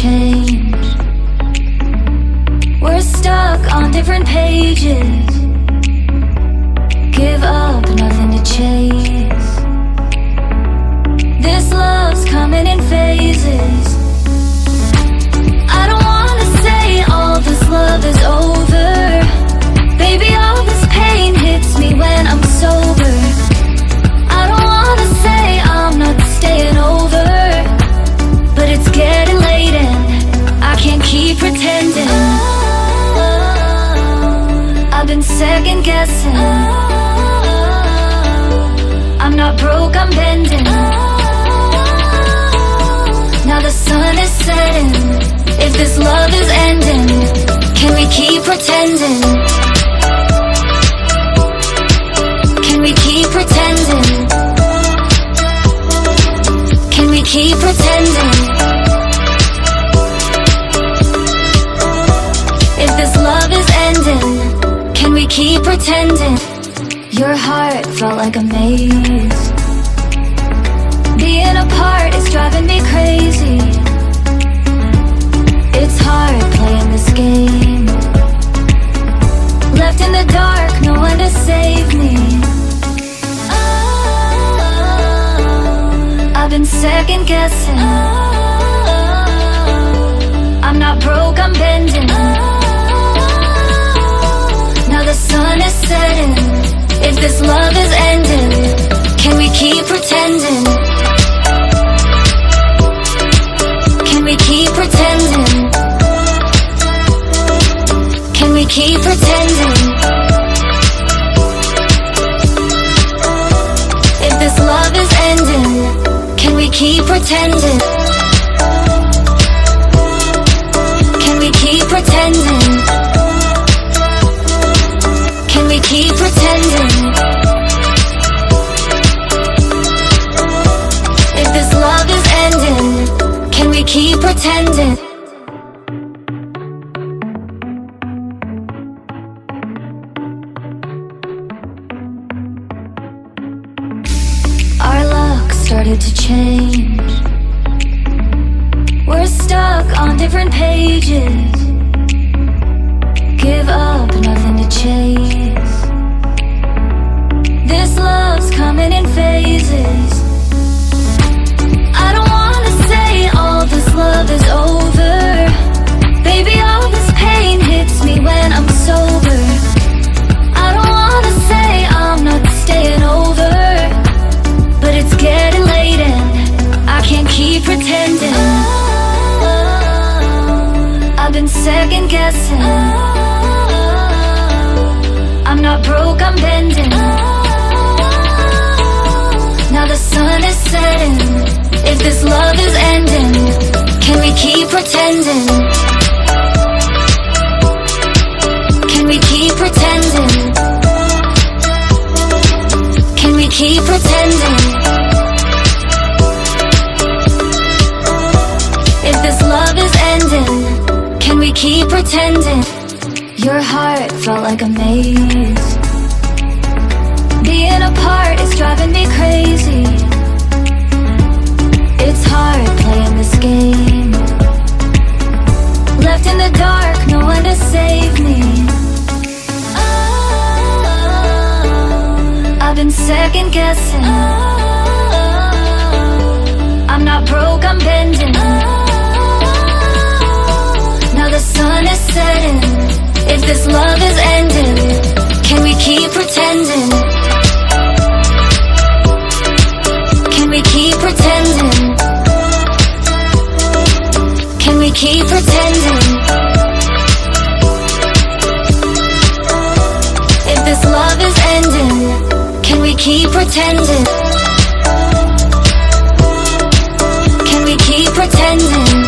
change. We're stuck on different pages. Give up, nothing to chase. This love's coming in phases. I don't wanna say all this love is over. Baby, all this pain hits me when I'm sober. I don't wanna say I'm not staying over, but it's getting late and I can't keep pretending. I've been second guessing. I'm not broke, I'm bending. Now the sun is setting. If this love is ending, can we keep pretending? Can we keep pretending? Can we keep pretending? If this love is ending, can we keep pretending? Your heart felt like a maze. Being apart is driving me crazy. It's hard playing this game. Left in the dark, no one to save me. I've been second guessing. I'm not broke, I'm bending. Now the sun is setting. If this love is ending, can we keep pretending? Can we keep pretending? Can we keep pretending? If this love is ending, can we keep pretending? Can we keep pretending? Can we keep pretending? If this love is ending, can we keep pretending? Our luck started to change. We're stuck on different pages. Give up, nothing to chase. This love's coming in phases. I don't wanna say all this love is over. Baby, all this pain hits me when I'm sober. I don't wanna say I'm not staying over, but it's getting late and I can't keep pretending. I've been second guessing. I'm not broke, I'm bending. Now the sun is setting. If this love is ending, can we keep pretending? Can we keep pretending? Can we keep pretending? If this love is ending, can we keep pretending? Your heart felt like a maze. Being apart is driving me crazy. It's hard playing this game. Left in the dark, no one to save me. I've been second guessing. I'm not broke, I'm bending. Now the sun is setting. If this love is ending, can we keep pretending? Can we keep pretending? Can we keep pretending? If this love is ending, can we keep pretending? Can we keep pretending?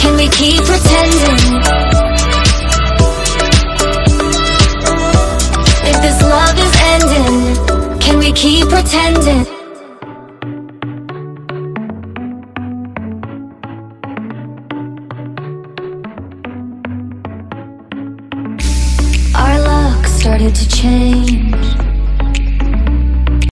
Can we keep pretending? If this love is ending, can we keep pretending? Our luck started to change.